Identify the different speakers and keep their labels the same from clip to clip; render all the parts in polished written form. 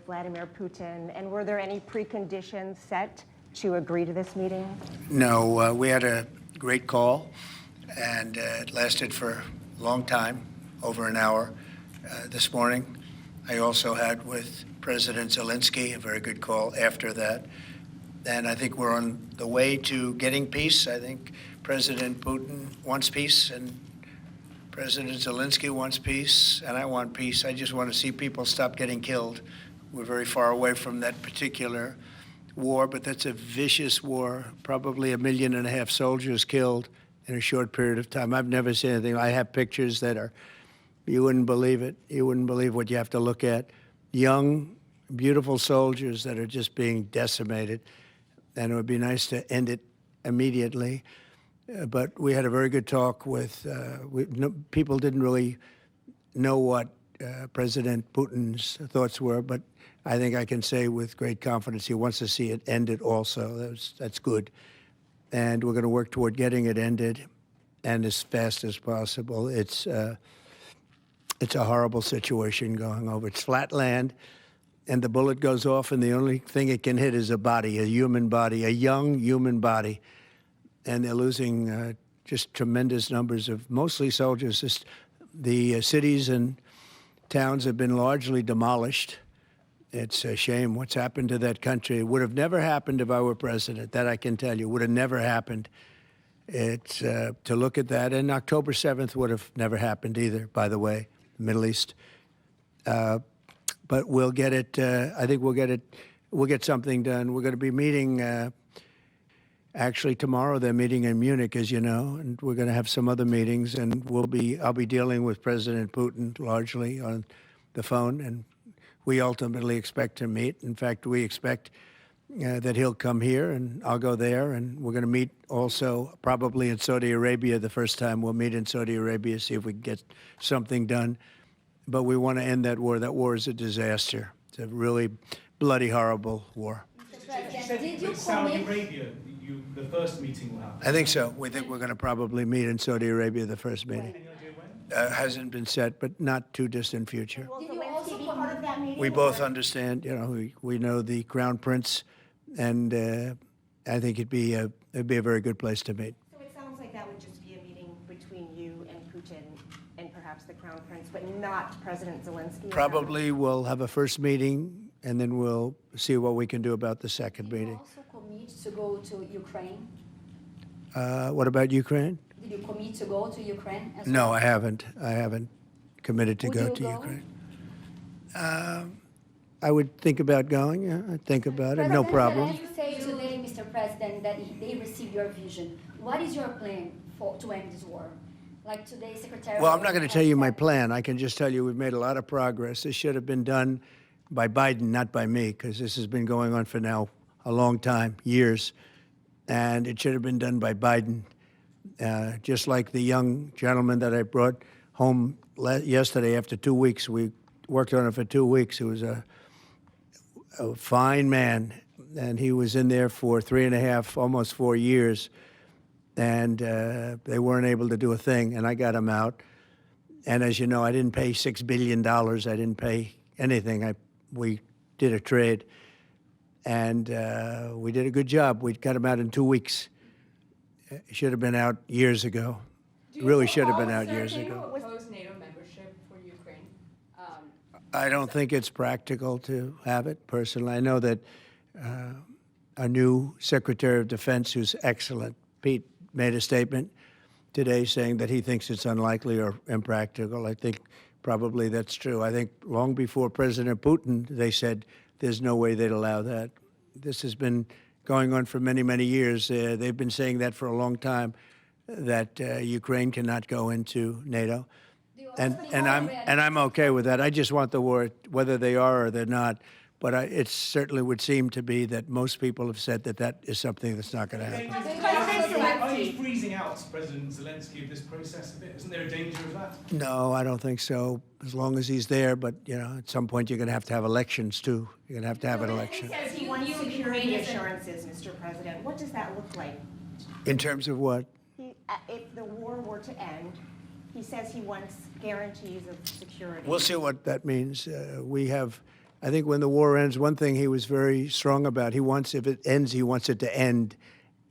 Speaker 1: Vladimir Putin, and were there any preconditions set to agree to this meeting?
Speaker 2: No, we had a great call, and it lasted for a long time, over an hour this morning. I also had with President Zelensky a very good call after that. And I think we're on the way to getting peace. I think President Putin wants peace, and President Zelensky wants peace, and I want peace. I just want to see people stop getting killed. We're very far away from that particular war, but that's a vicious war. Probably 1.5 million soldiers killed in a short period of time. I've never seen anything. I have pictures that are, you wouldn't believe it. You wouldn't believe what you have to look at. Young, beautiful soldiers that are just being decimated. And it would be nice to end it immediately. But we had a very good talk with, people didn't really know what President Putin's thoughts were, but I think I can say with great confidence he wants to see it ended also. That's good. And we're going to work toward getting it ended, and as fast as possible. It's a horrible situation going over. It's flat land, and the bullet goes off, and the only thing it can hit is a body, a human body, a young human body. And they're losing just tremendous numbers of mostly soldiers. Just the cities and towns have been largely demolished. It's a shame what's happened to that country. It would have never happened if I were president. That I can tell you. Would have never happened. It's to look at that. And October 7th would have never happened either, by the way, the Middle East. But we'll get it. I think we'll get it. We'll get something done. We're going to be meeting. Actually, tomorrow they're meeting in Munich, as you know, and we're going to have some other meetings. And I'll be dealing with President Putin largely on the phone, and we ultimately expect to meet. In fact, we expect that he'll come here, and I'll go there, and we're going to meet also probably in Saudi Arabia. The first time we'll meet in Saudi Arabia, see if we can get something done. But we want to end that war. That war is a disaster. It's a really bloody, horrible war.
Speaker 3: Did you Saudi Arabia, the first meeting will happen?
Speaker 2: I think so. We think we're going to probably meet in Saudi Arabia, the first meeting.
Speaker 3: Any idea when?
Speaker 2: Hasn't been set, but not too distant future.
Speaker 1: Will Zelensky be part of that meeting?
Speaker 2: We both understand. You know, we know the Crown Prince, and I think it'd be a very good place to meet.
Speaker 1: So it sounds like that would just be a meeting between you and Putin and perhaps the Crown Prince, but not President Zelensky?
Speaker 2: Probably we'll have a first meeting, and then we'll see what we can do about the second meeting.
Speaker 4: Did you also commit to go to Ukraine?
Speaker 2: What about Ukraine?
Speaker 4: Did you commit to go to Ukraine as
Speaker 2: No,
Speaker 4: well?
Speaker 2: I haven't. I haven't committed to
Speaker 4: Would
Speaker 2: go
Speaker 4: you
Speaker 2: to
Speaker 4: go?
Speaker 2: Ukraine. I would think about going. Yeah, I'd think about it. No problem.
Speaker 4: You say today, Mr. President, that they received your vision. What is your plan to end this war? Like today, Secretary.
Speaker 2: Well, I'm not going to tell you my plan. I can just tell you we've made a lot of progress. This should have been done by Biden, not by me, because this has been going on for now a long time, years. And it should have been done by Biden. Just like the young gentleman that I brought home yesterday after 2 weeks. We worked on it for 2 weeks. He was a fine man, and he was in there for 3.5, almost 4 years. And they weren't able to do a thing, and I got him out. And as you know, I didn't pay $6 billion. I didn't pay anything. We did a trade, and we did a good job. We got him out in 2 weeks. It should have been out years ago. Really should have been out years ago.
Speaker 5: Oppose NATO membership for Ukraine?
Speaker 2: I don't think it's practical to have it, personally. I know that our new Secretary of Defense, who's excellent, Pete, made a statement today saying that he thinks it's unlikely or impractical. I think probably that's true. I think long before President Putin, they said there's no way they'd allow that. This has been going on for many, many years. They've been saying that for a long time, that Ukraine cannot go into NATO. And I'm okay with that. I just want the war, whether they are or they're not. But it certainly would seem to be that most people have said that that is something that's not going to happen.
Speaker 3: Are you freezing out President Zelensky of this process a bit? Isn't there a danger of that?
Speaker 2: No, I don't think so, as long as he's there. But, you know, at some point you're going to have elections, too. You're going to have an election.
Speaker 1: He says he wants security assurances, Mr. President. What does that look like?
Speaker 2: In terms of what?
Speaker 1: If the war were to end, he says he wants guarantees of security.
Speaker 2: We'll see what that means. We have I think when the war ends, one thing he was very strong about, if it ends, he wants it to end.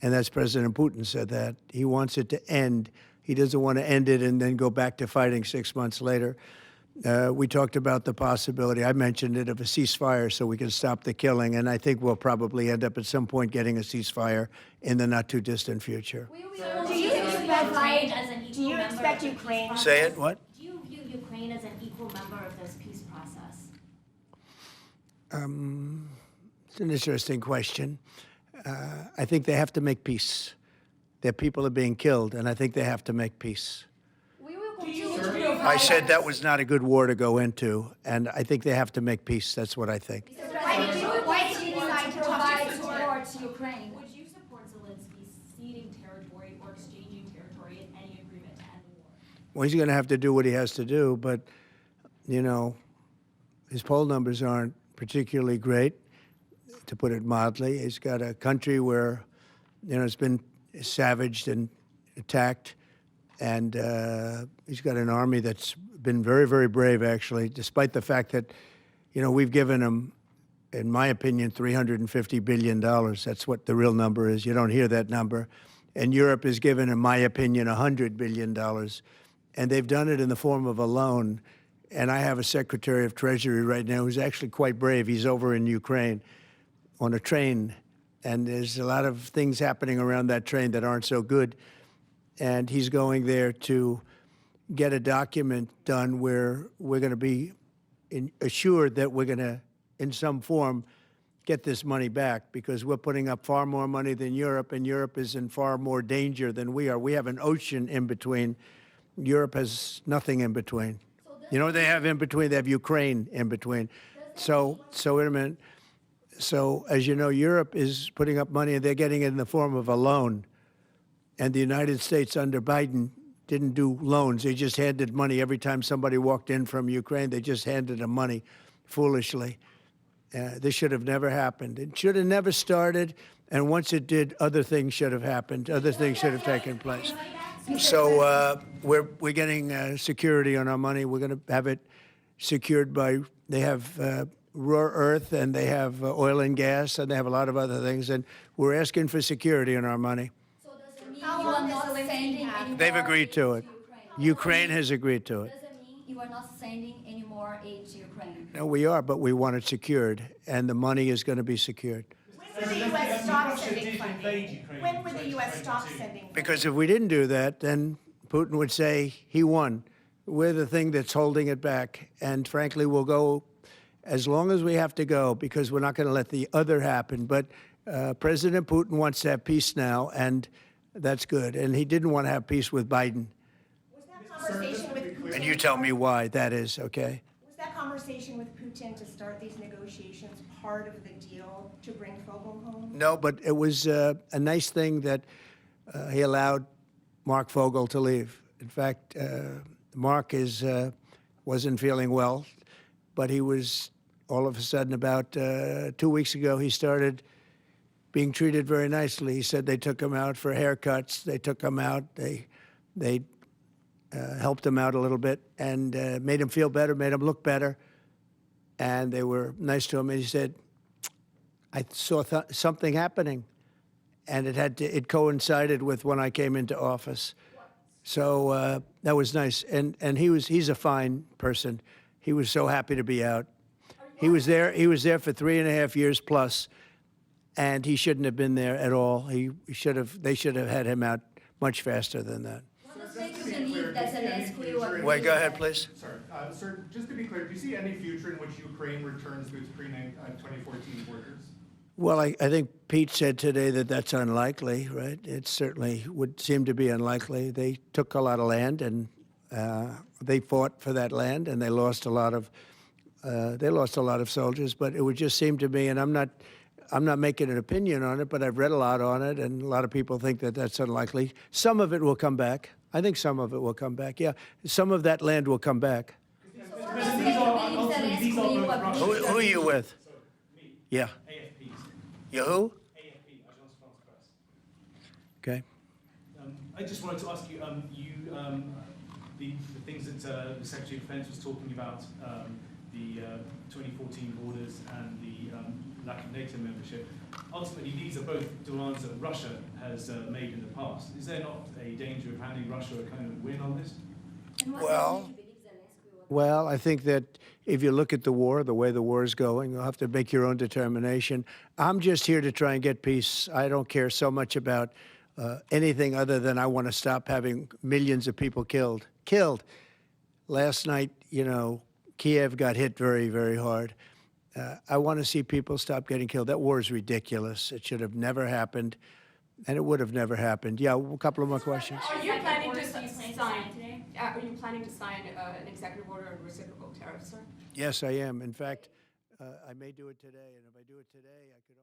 Speaker 2: And that's President Putin said that. He wants it to end. He doesn't want to end it and then go back to fighting 6 months later. We talked about the possibility, I mentioned it, of a ceasefire so we can stop the killing. And I think we'll probably end up at some point getting a ceasefire in the not too distant future.
Speaker 1: Do you expect
Speaker 6: Ukraine as an
Speaker 1: Do
Speaker 6: equal
Speaker 1: you
Speaker 6: member
Speaker 1: expect
Speaker 6: of the
Speaker 1: Ukraine?
Speaker 6: peace
Speaker 2: Say
Speaker 6: process?
Speaker 2: it, what?
Speaker 6: Do you view Ukraine as an equal member of this peace process?
Speaker 2: It's an interesting question. I think they have to make peace. Their people are being killed, and I think they have to make peace.
Speaker 4: We will continue to
Speaker 3: Sir?
Speaker 4: provide.
Speaker 2: I said that was not a good war to go into, and I think they have to make peace. That's what I think.
Speaker 4: Mr. President, why did you decide to provide support to Ukraine?
Speaker 6: Would you support Zelensky ceding territory or exchanging territory in any agreement to end the war?
Speaker 2: Well, he's going to have to do what he has to do, but, you know, his poll numbers aren't particularly great, to put it mildly. He's got a country where, you know, it's been savaged and attacked, and he's got an army that's been very, very brave, actually, despite the fact that, you know, we've given him, in my opinion, $350 billion. That's what the real number is. You don't hear that number. And Europe has given, in my opinion, $100 billion. And they've done it in the form of a loan. And I have a Secretary of Treasury right now who's actually quite brave. He's over in Ukraine on a train. And there's a lot of things happening around that train that aren't so good. And he's going there to get a document done where we're going to be assured that we're going to, in some form, get this money back, because we're putting up far more money than Europe, and Europe is in far more danger than we are. We have an ocean in between. Europe has nothing in between. You know what they have in between? They have Ukraine in between. So wait a minute. So, as you know, Europe is putting up money, and they're getting it in the form of a loan. And the United States under Biden didn't do loans. They just handed money every time somebody walked in from Ukraine. They just handed them money foolishly. This should have never happened. It should have never started. And once it did, other things should have happened. Other things should have taken place. So we're getting security on our money. We're going to have it secured by, they have rare earth, and they have oil and gas, and they have a lot of other things. And we're asking for security on our money.
Speaker 4: So does it mean you are not sending any more
Speaker 2: They've agreed to
Speaker 4: aid
Speaker 2: it. Ukraine has agreed to it.
Speaker 4: Does it mean you are not sending any more aid to Ukraine?
Speaker 2: No, we are, but we want it secured, and the money is going to be secured.
Speaker 1: When will the U.S. stop sending funding? When will the U.S. stop sending funding?
Speaker 2: Because if we didn't do that, then Putin would say he won. We're the thing that's holding it back. And frankly, we'll go as long as we have to go, because we're not going to let the other happen. But President Putin wants to have peace now, and that's good. And he didn't want to have peace with Biden.
Speaker 1: Was that conversation with Putin?
Speaker 2: And you tell me why that is, okay?
Speaker 1: Was that conversation with Putin to start these negotiations part of the deal to bring Fogel home?
Speaker 2: No, but it was a nice thing that he allowed Mark Fogel to leave. In fact, Mark wasn't feeling well, but he was, all of a sudden, about 2 weeks ago, he started being treated very nicely. He said they took him out for haircuts. They took him out. They helped him out a little bit and made him feel better, made him look better. And they were nice to him. And he said, I saw something happening. And it coincided with when I came into office. So that was nice. And he's a fine person. He was so happy to be out. He was there for 3.5 years plus, and he shouldn't have been there at all. They should have had him out much faster than that.
Speaker 4: What does make you believe that Zelensky will agree?
Speaker 2: Wait, go ahead, please.
Speaker 7: Sorry, sir, just to be clear, do you see any future in which Ukraine returns to its pre-2014 borders?
Speaker 2: Well, I think Pete said today that that's unlikely, right? It certainly would seem to be unlikely. They took a lot of land, and they fought for that land, and they lost a lot of soldiers. But it would just seem to me, and I'm not making an opinion on it, but I've read a lot on it, and a lot of people think that that's unlikely. Some of it will come back. I think some of it will come back. Yeah, some of that land will come back. Who are you with?
Speaker 3: Me,
Speaker 2: Yeah.
Speaker 3: AFPs.
Speaker 2: You who?
Speaker 3: AFP, Agence France Presse.
Speaker 2: Okay.
Speaker 3: I just wanted to ask you, the things that the Secretary of Defense was talking about, the 2014 borders and the lack of NATO membership. Ultimately, these are both demands that Russia has made in the past. Is there not a danger of handing Russia a kind of win on this?
Speaker 4: And what
Speaker 2: Well-
Speaker 4: do you believe Zelensky will?
Speaker 2: Well, I think that if you look at the war, the way the war is going, you'll have to make your own determination. I'm just here to try and get peace. I don't care so much about anything other than I want to stop having millions of people killed. Last night, Kiev got hit very, very hard. I want to see people stop getting killed. That war is ridiculous. It should have never happened, and it would have never happened. Yeah, a couple of more questions.
Speaker 5: Are you planning to
Speaker 6: Orders do you plan to
Speaker 5: sign
Speaker 6: sign today?
Speaker 5: Are you planning to sign an executive order on reciprocal tariffs, sir?
Speaker 2: Yes, I am. In fact, I may do it today, and if I do it today, I could.